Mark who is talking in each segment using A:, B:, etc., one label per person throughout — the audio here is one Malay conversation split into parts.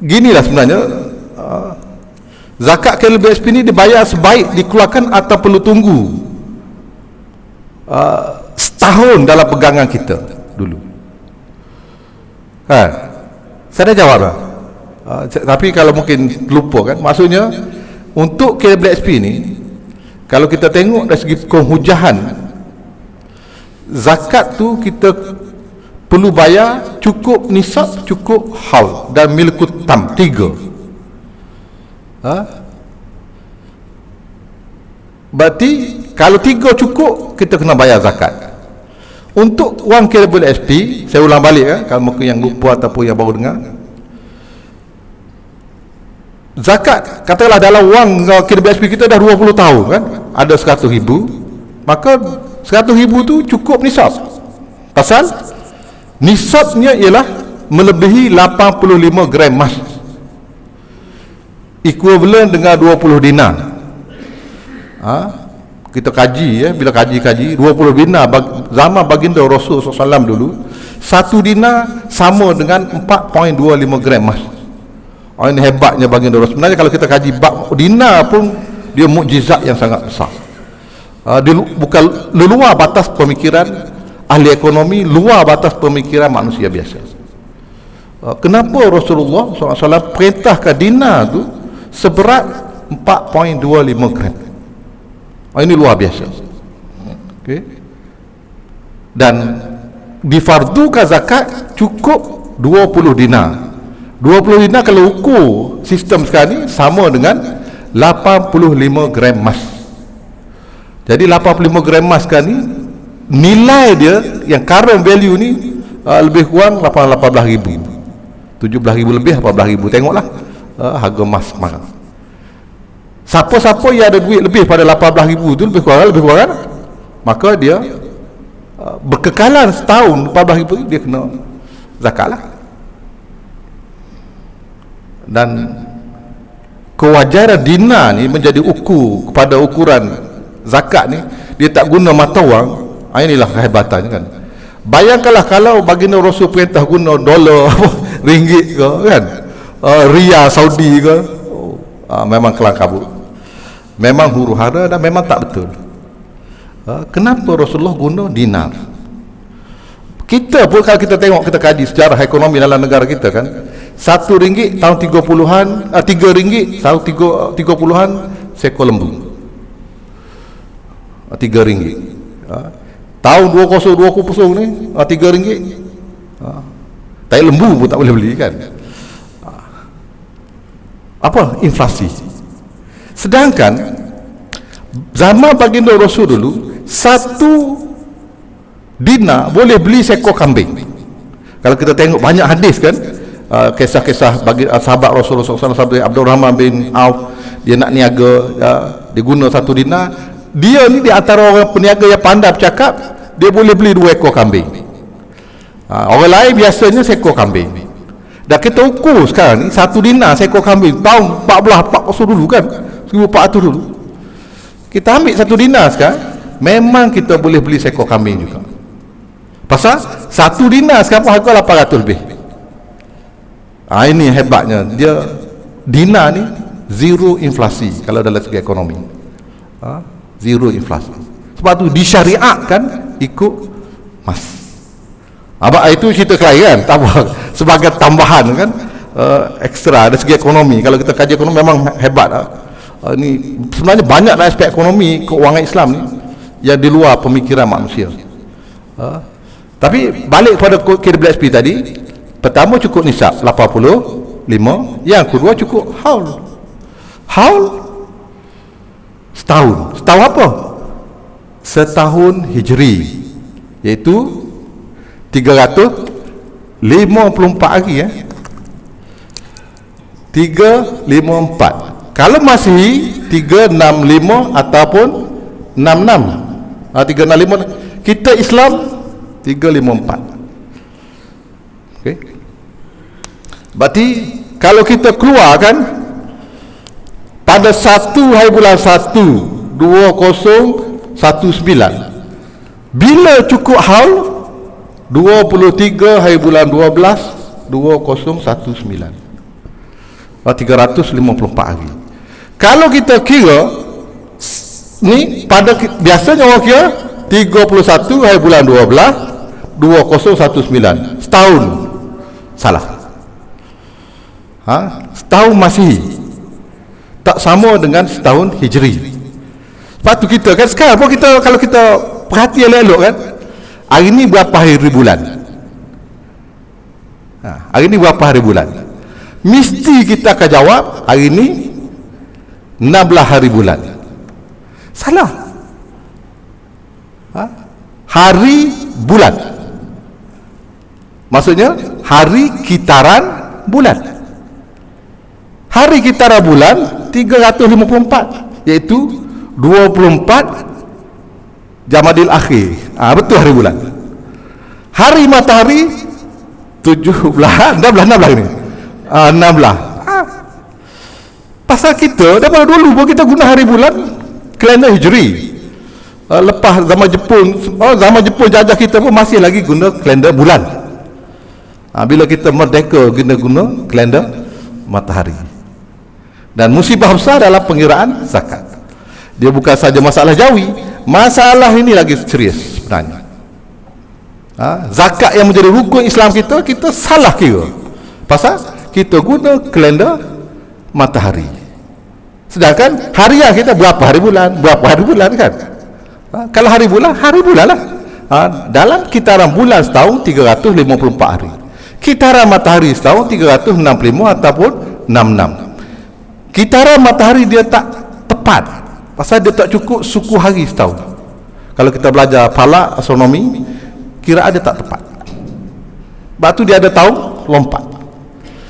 A: ginilah sebenarnya, zakat KLBSP ni dibayar sebaik dikeluarkan atau perlu tunggu setahun dalam pegangan kita dulu. Saya dah jawab lah. Tapi kalau mungkin lupa kan, maksudnya untuk KLBSP ni, kalau kita tengok dari segi penghujahan, zakat tu kita perlu bayar cukup nisab, cukup haul dan milkut tam, 3. Berarti kalau 3 cukup, kita kena bayar zakat. Untuk wang KLBSP, saya ulang balik kalau mungkin yang lupa ataupun yang baru dengar, zakat katakanlah dalam wang KLBSP kita dah 20 tahun kan, ada 100,000, maka 100,000 tu cukup nisab. Pasal nisabnya ialah melebihi 85 gram emas, equivalent dengan 20 dinar. Kita kaji bila kaji 20 dinar zaman baginda Rasul SAW dulu, 1 dinar sama dengan 4.25 gram emas. Ini hebatnya baginda Rasul. Sebenarnya kalau kita kaji bab dinar pun, dia mukjizat yang sangat besar. Dia bukan luar batas pemikiran ahli ekonomi, luar batas pemikiran manusia biasa. Kenapa Rasulullah SAW perintahkan dinar tu seberat 4.25 gram? Ini luar biasa. Okay. Dan difardukan zakat cukup 20 dinar. 20 dinar kalau ukur sistem sekarang ni sama dengan 85 gram emas. Jadi 85 gram emas sekarang ni, nilai dia yang current value ni lebih kurang 18,000, 17,000 lebih, 18,000. Tengoklah harga emas mahal. Siapa-siapa yang ada duit lebih pada 18,000 tu, lebih kurang, maka dia berkekalan setahun 14,000 tu, dia kena zakat lah. Dan kewajaran dinar ni menjadi ukur kepada ukuran zakat ni, dia tak guna mata wang. Inilah kehebatannya kan. Bayangkanlah kalau baginda Rasul perintah guna dolar, ringgit ke kan, riyal Saudi ke, memang kelang kabut, memang huru hara dan memang tak betul. Kenapa Rasulullah guna dinar? Kita pun kalau kita tengok, kita kaji sejarah ekonomi dalam negara kita kan, 1 ringgit tahun 30-an, 3 ringgit tahun 30-an seekor lembu. 3 ringgit. Tahun 2020 ni 3 ringgit. Tai lembu pun tak boleh beli kan. Apa? Inflasi. Sedangkan zaman baginda Rasul dulu, 1 dinar boleh beli seekor kambing. Kalau kita tengok banyak hadis kan, kisah-kisah bagi sahabat Rasulullah SAW, sahabat Abdurrahman bin Auf, dia nak niaga, dia guna 1 dinar. Dia ni di antara orang peniaga yang pandai bercakap, dia boleh beli 2 ekor kambing. Orang lain biasanya seekor kambing. Dan kita ukur sekarang ni 1 dinar seekor kambing tahun 1400 dulu kan, 1400 dulu. Kita ambil 1 dinar sekarang, memang kita boleh beli seekor kambing juga. Pasal 1 dinar sekarang harga 800 lebih. Ini hebatnya, dia dinar ni zero inflasi kalau dalam segi ekonomi. Zero inflasi. Sebab tu disyariatkan ikut emas. Abang itu cerita kelahiran sebagai tambahan kan, ekstra dari segi ekonomi. Kalau kita kaji ekonomi memang hebat. Ini sebenarnya banyak aspek ekonomi keuangan Islam ni yang di luar pemikiran manusia. Tapi balik pada KLBSP tadi, pertama cukup nisab 85, yang kedua cukup haul. Haul setahun. Setahun apa? Setahun Hijri, iaitu 354 hari 354. Kalau masih 365 ataupun 66, 365, kita Islam 354. Okey. Berarti kalau kita keluarkan pada 1 hari bulan 1 2019, bila cukup haul 23 hari bulan 12 2019. 354 hari. Kalau kita kira ni pada biasanya orang kira 31 hari bulan 12 2019 setahun. Salah. Setahun Masihi tak sama dengan setahun Hijri. Sebab tu kita kan sekarang pun kita, kalau kita perhati elok-elok kan, hari ni berapa hari bulan, hari ni berapa hari bulan, mesti kita akan jawab hari ni 16 hari bulan. Salah. Hari bulan, maksudnya hari kitaran bulan. Hari kitaran bulan 354, iaitu 24 Jamadil Akhir. Betul hari bulan. Hari matahari 16 ni. 16. Pasal kita daripada dulu pun kita guna hari bulan kalender Hijri. Lepas zaman Jepun jajah kita pun masih lagi guna kalender bulan. Bila kita merdeka guna kalender matahari. Dan musibah besar dalam pengiraan zakat. Dia bukan saja masalah jawi, masalah ini lagi serius sebenarnya. Zakat yang menjadi rukun Islam kita salah kira. Pasal kita guna kalender matahari. Sedangkan harian kita berapa hari bulan kan? Kalau hari bulan lah. Dalam kitaran bulan setahun 354 hari. Kitaran matahari setahun 365 ataupun 66. Kitaran matahari dia tak tepat, pasal dia tak cukup suku hari setahun. Kalau kita belajar falak, astronomi, kiraan dia tak tepat. Sebab tu dia ada tahun lompat.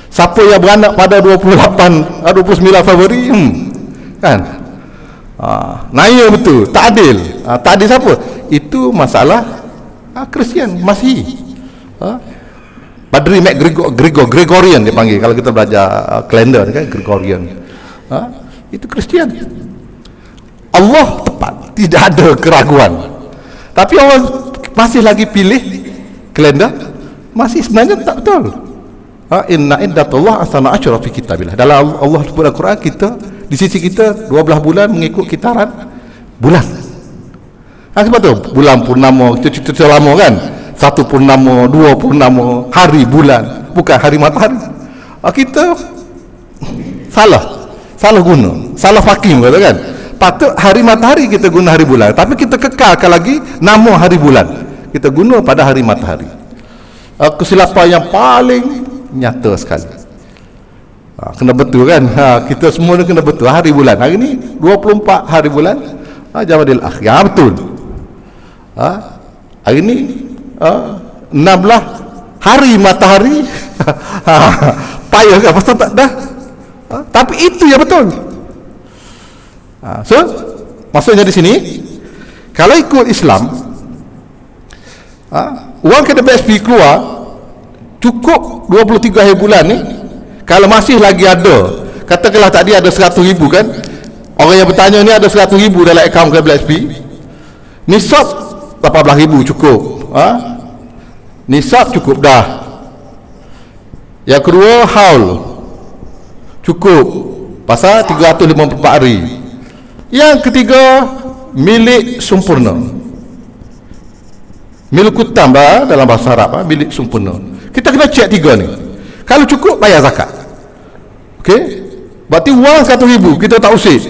A: Siapa yang beranak pada 29 Februari kan, naya betul, tak adil. Tak adil siapa? Itu masalah Kristian, Masihi. Padri Gregorian dia panggil. Kalau kita belajar kalender kan, Gregorian. Itu Kristian. Allah tepat, tidak ada keraguan. Tapi orang masih lagi pilih kalender, masih sebenarnya tak betul. Inna iddatullah asana asyara fi kitabillah. Dalam Allah sebut Al-Quran, kita di sisi kita 12 bulan mengikut kitaran bulan. Sebab tu bulan purnama kita cerita lama kan, 1 purnama, 2 purnama, hari bulan, bukan hari matahari. Kita salah guna, salah fakim kata kan. Patut hari matahari kita guna hari bulan, tapi kita kekalkan lagi nama hari bulan, kita guna pada hari matahari. Kesilapan yang paling nyata sekali. Kena betul kan, kita semua ni kena betul hari bulan. Hari ni 24 hari bulan Jamadil Akhir. Betul. Hari ni 16 hari matahari. Payah kan pasal tak dah. Tapi itu yang betul. So maksudnya di sini, kalau ikut Islam, wang KWSP keluar cukup 23 hari bulan ni. Kalau masih lagi ada, katakanlah tadi ada 100,000 kan, orang yang bertanya ni ada 100,000 dalam akaun KWSP, nisab 18,000 cukup. Nisab cukup dah. Yang kedua, haul cukup pasal 354 hari. Yang ketiga, milik sempurna. Milik kutam dalam bahasa Arab, milik sempurna. Kita kena cek 3 ni. Kalau cukup, bayar zakat. Okey? Berarti wang 100,000 kita tak usik.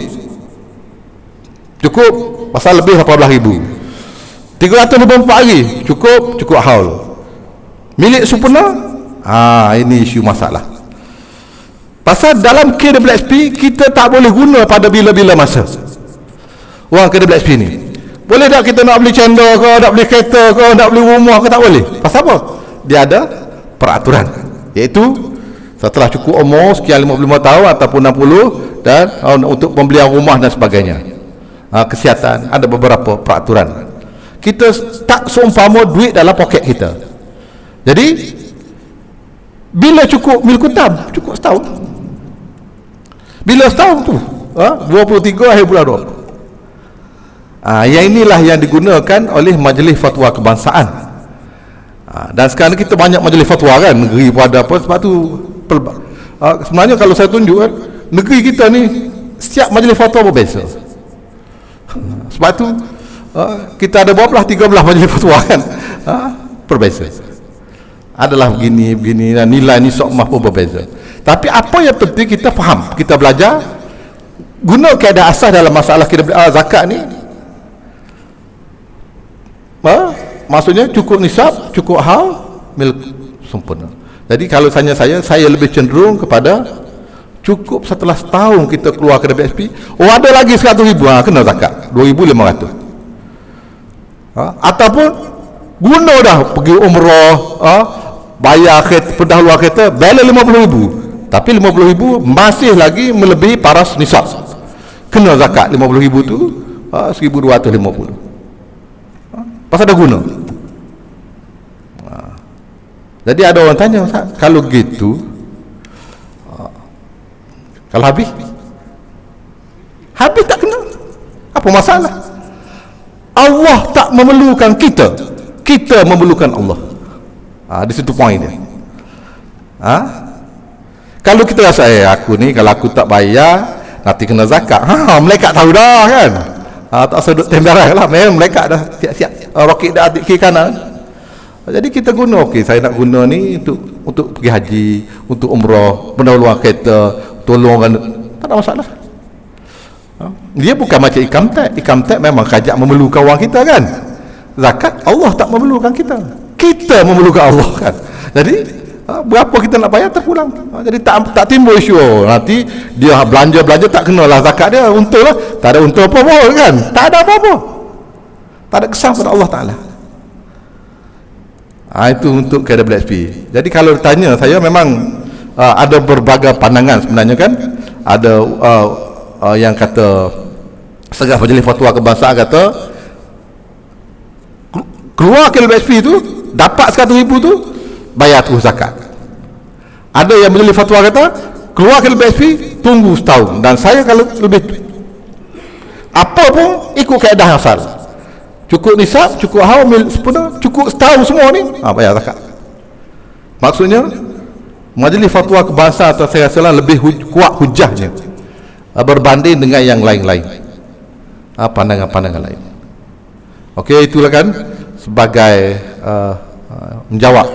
A: Cukup pasal lebih 18,000. 354 hari cukup haul. Milik sempurna, ini isu masalah. Pasal dalam KWSP kita tak boleh guna pada bila-bila masa. Wang KWSP ni boleh tak kita nak beli cendol ke, nak beli kereta ke, nak beli rumah ke, tak boleh. Pasal apa? Dia ada peraturan, iaitu setelah cukup umur sekian 55 tahun ataupun 60, dan untuk pembelian rumah dan sebagainya, kesihatan, ada beberapa peraturan. Kita tak seumpama duit dalam poket kita. Jadi bila cukup mil kutam, cukup setahun. Bila setahun tu 23 akhir bulan 20. Yang inilah yang digunakan oleh Majlis Fatwa Kebangsaan. Dan sekarang kita banyak majlis fatwa kan, negeri pun ada apa. Sebab tu Sebenarnya kalau saya tunjuk kan, negeri kita ni setiap majlis fatwa berbeza. Sebab tu kita ada berapa 13 majlis fatwa kan, berbeza. Adalah begini dan nilai nisab emas pun berbeza. Tapi apa yang penting kita faham, kita belajar guna kaedah asas dalam masalah kita zakat ni. Maksudnya cukup nisab, cukup hal, milik sempurna. Jadi kalau tanya saya lebih cenderung kepada cukup setelah setahun kita keluar ke BSP. Ada lagi 100,000, kena zakat 2,500. Ataupun guna dah pergi umrah, bayar kereta, pendahuluan kereta, balance 50,000, tapi 50,000 masih lagi melebihi paras nisab, kena zakat 50,000 tu 1,250. Pasal dah guna. Jadi ada orang tanya, kalau gitu kalau habis tak kena, apa masalah? Allah tak memerlukan kita, kita memerlukan Allah. Di situ poin dia. Kalau kita rasa aku ni kalau aku tak bayar nanti kena zakat, malaikat tahu dah kan. Tak usah duduk tembaran lah, memang malaikat dah siap-siap rokit dah adik kiri kanan. Jadi kita guna, saya nak guna ni untuk pergi haji, untuk umrah, pendahuluan kereta, tolong, tak ada masalah. Dia bukan macam income tax memang kajak memerlukan wang kita kan. Zakat Allah tak memerlukan kita, kita memerlukan Allah kan. Jadi berapa kita nak bayar terpulang. Jadi tak timbul isu nanti dia belanja tak kenalah zakat dia, untung lah. Tak ada untung apa-apa kan, tak ada apa-apa, tak ada kesan pada Allah Ta'ala. Itu untuk kaedah BSP. Jadi kalau ditanya saya, memang ada berbagai pandangan sebenarnya kan. Ada yang kata Segah Majlis Fatwa Kebangsaan kata keluar ke BSP tu dapat 100,000 tu bayar terus zakat. Ada yang Majlis Fatwa kata keluar ke BSP tunggu setahun. Dan saya kalau lebih apa pun ikut kaedah asal, cukup nisab, cukup haul, sempurna, cukup setahun semua ni bayar zakat. Maksudnya Majlis Fatwa Kebangsaan atau saya rasa lebih kuat hujahnya berbanding dengan yang lain-lain, pandangan-pandangan lain. Okey, itulah kan sebagai menjawab